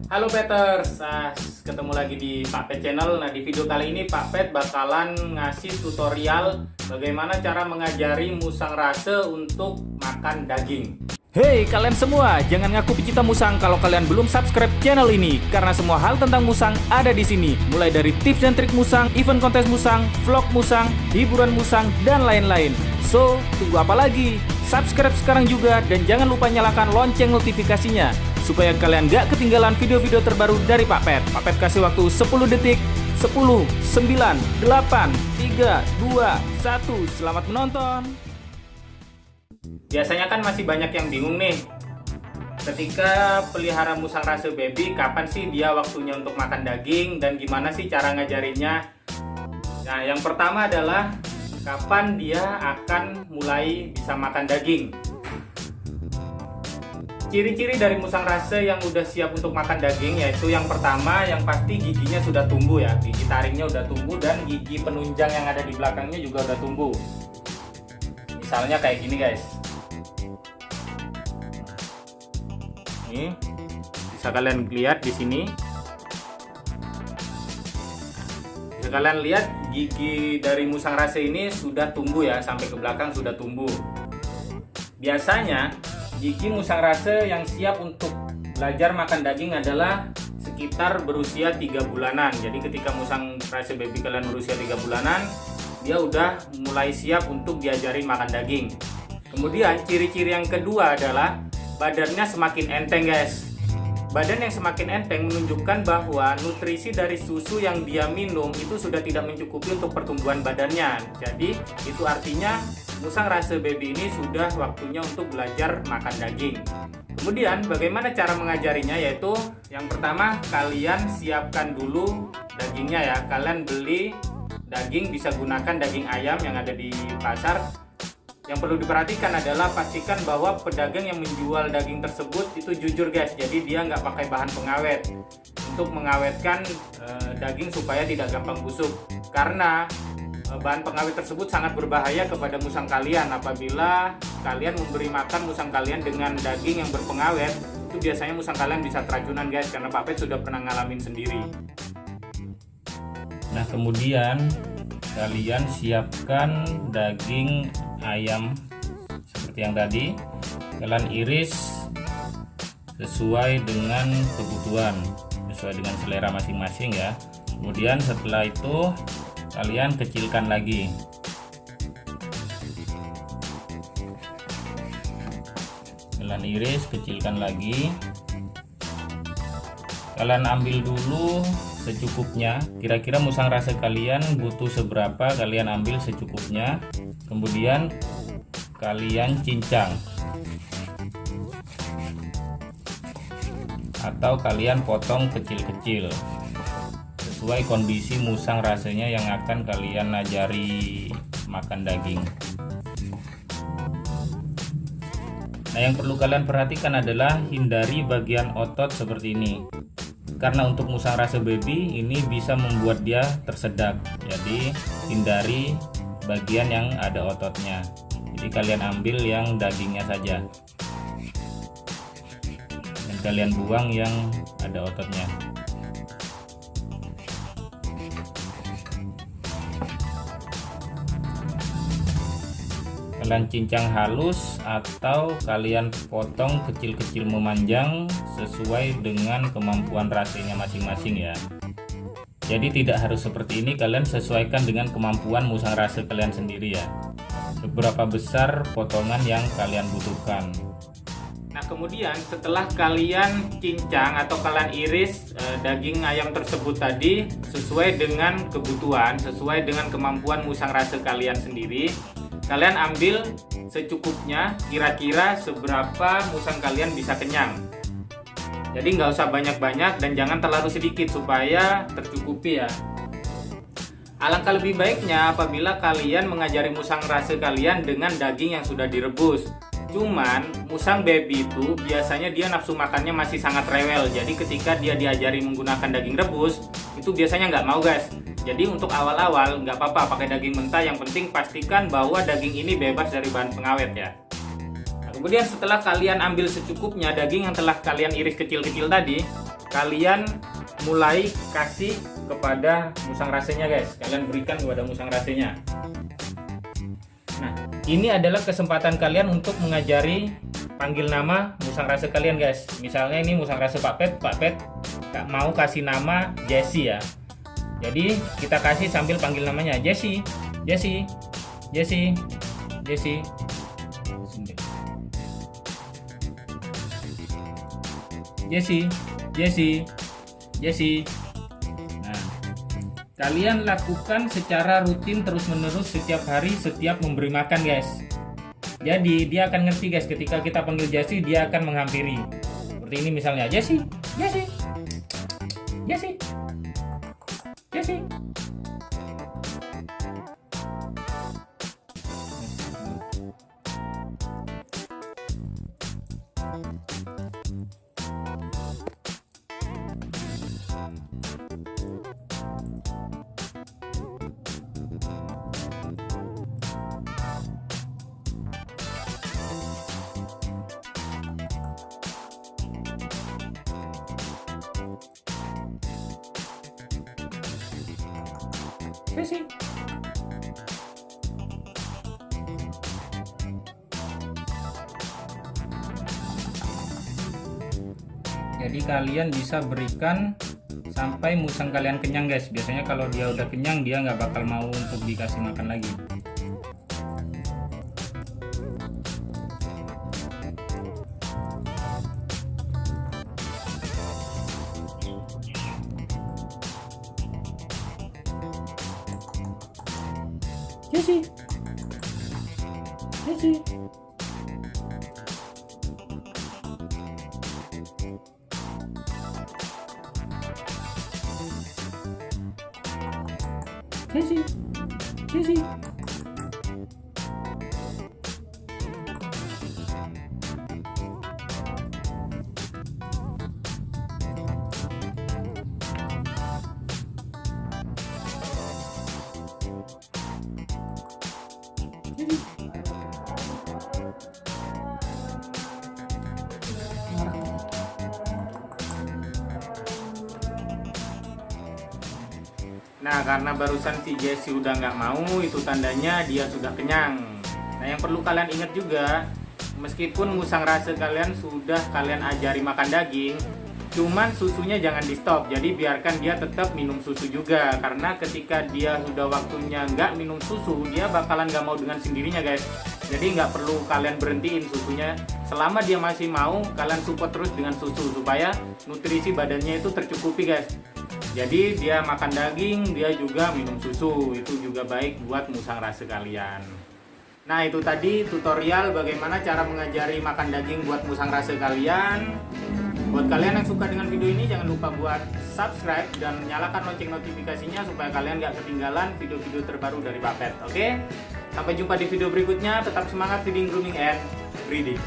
Halo Peters, ketemu lagi di Pak Pet Channel. Nah, di video kali ini Pak Pet bakalan ngasih tutorial bagaimana cara mengajari musang rase untuk makan daging. Hey kalian semua, jangan ngaku pecinta musang kalau kalian belum subscribe channel ini, karena semua hal tentang musang ada di sini. Mulai dari tips dan trik musang, event kontes musang, vlog musang, hiburan musang, dan lain-lain. So, tunggu apa lagi? Subscribe sekarang juga dan jangan lupa nyalakan lonceng notifikasinya supaya kalian gak ketinggalan video-video terbaru dari Pak Pet. Pak Pet kasih waktu 10 detik. 10, 9, 8, 3, 2, 1. Selamat menonton. Biasanya kan masih banyak yang bingung nih, ketika pelihara musang rase baby, kapan sih dia waktunya untuk makan daging dan gimana sih cara ngajarinnya. Nah, yang pertama adalah kapan dia akan mulai bisa makan daging. Ciri-ciri dari musang rase yang udah siap untuk makan daging yaitu yang pertama, yang pasti giginya sudah tumbuh ya, gigi taringnya udah tumbuh dan gigi penunjang yang ada di belakangnya juga udah tumbuh. Misalnya kayak gini guys. Ini bisa kalian lihat di sini. Bisa kalian lihat gigi dari musang rase ini sudah tumbuh ya, sampai ke belakang sudah tumbuh. Biasanya gigi musang rase yang siap untuk belajar makan daging adalah sekitar berusia 3 bulanan. Jadi ketika musang rase baby kalian berusia 3 bulanan, dia udah mulai siap untuk diajarin makan daging. Kemudian ciri-ciri yang kedua adalah badannya semakin enteng guys. Badan yang semakin enteng menunjukkan bahwa nutrisi dari susu yang dia minum itu sudah tidak mencukupi untuk pertumbuhan badannya. Jadi itu artinya musang rase baby ini sudah waktunya untuk belajar makan daging. Kemudian bagaimana cara mengajarinya, yaitu yang pertama kalian siapkan dulu dagingnya ya. Kalian beli daging, bisa gunakan daging ayam yang ada di pasar. Yang perlu diperhatikan adalah pastikan bahwa pedagang yang menjual daging tersebut itu jujur guys. Jadi dia nggak pakai bahan pengawet untuk mengawetkan daging supaya tidak gampang busuk. Karena bahan pengawet tersebut sangat berbahaya kepada musang kalian. Apabila kalian memberi makan musang kalian dengan daging yang berpengawet, itu biasanya musang kalian bisa keracunan guys, karena Pak Pet sudah pernah ngalamin sendiri. Nah, kemudian kalian siapkan daging ayam seperti yang tadi. Kalian iris sesuai dengan kebutuhan, sesuai dengan selera masing-masing ya. Kemudian setelah itu kalian kecilkan lagi. Kalian iris, kecilkan lagi. Kalian ambil dulu secukupnya. Kira-kira musang rase kalian butuh seberapa, kalian ambil secukupnya. Kemudian kalian cincang atau kalian potong kecil-kecil sesuai kondisi musang rasenya yang akan kalian ajari makan daging. Nah, yang perlu kalian perhatikan adalah hindari bagian otot seperti ini, karena untuk musang rase baby ini bisa membuat dia tersedak. Jadi hindari bagian yang ada ototnya. Jadi kalian ambil yang dagingnya saja dan kalian buang yang ada ototnya. Kalian cincang halus atau kalian potong kecil-kecil memanjang sesuai dengan kemampuan rasenya masing-masing ya. Jadi tidak harus seperti ini, kalian sesuaikan dengan kemampuan musang rase kalian sendiri ya. Seberapa besar potongan yang kalian butuhkan. Nah, kemudian setelah kalian cincang atau kalian iris daging ayam tersebut tadi sesuai dengan kebutuhan, sesuai dengan kemampuan musang rase kalian sendiri, kalian ambil secukupnya, kira-kira seberapa musang kalian bisa kenyang. Jadi nggak usah banyak-banyak dan jangan terlalu sedikit supaya tercukupi ya. Alangkah lebih baiknya apabila kalian mengajari musang rase kalian dengan daging yang sudah direbus. Cuman musang baby itu biasanya dia nafsu makannya masih sangat rewel. Jadi ketika dia diajari menggunakan daging rebus, itu biasanya nggak mau guys. Jadi untuk awal-awal nggak apa-apa pakai daging mentah, yang penting pastikan bahwa daging ini bebas dari bahan pengawet ya. Nah, Kemudian setelah kalian ambil secukupnya daging yang telah kalian iris kecil-kecil tadi, kalian mulai kasih kepada musang rasenya guys. Kalian berikan kepada musang rasenya. Nah, ini adalah kesempatan kalian untuk mengajari panggil nama musang rase kalian guys. Misalnya ini musang rase Pak Pet mau kasih nama Jessie ya. Jadi kita kasih sambil panggil namanya Jessie. Jessie. Nah, kalian lakukan secara rutin terus-menerus setiap hari, setiap memberi makan guys. Jadi dia akan ngerti guys, ketika kita panggil Jessie dia akan menghampiri. Seperti ini misalnya, Jessie. Jadi kalian bisa berikan sampai musang kalian kenyang guys. Biasanya kalau dia udah kenyang dia nggak bakal mau untuk dikasih makan lagi. Jessie. Nah, karena barusan si Jessie udah nggak mau, itu tandanya dia sudah kenyang. Nah, yang perlu kalian ingat juga, meskipun musang rase kalian sudah kalian ajari makan daging, cuman susunya jangan di stop. Jadi biarkan dia tetap minum susu juga, karena ketika dia sudah waktunya nggak minum susu, dia bakalan nggak mau dengan sendirinya guys. Jadi nggak perlu kalian berhentiin susunya. Selama dia masih mau, kalian support terus dengan susu supaya nutrisi badannya itu tercukupi guys. Jadi dia makan daging, dia juga minum susu. Itu juga baik buat musang rase kalian. Nah, itu tadi tutorial bagaimana cara mengajari makan daging buat musang rase kalian. Buat kalian yang suka dengan video ini, jangan lupa buat subscribe dan nyalakan lonceng notifikasinya supaya kalian gak ketinggalan video-video terbaru dari Pak Pet. Oke? Sampai jumpa di video berikutnya. Tetap semangat feeding, grooming, and breeding.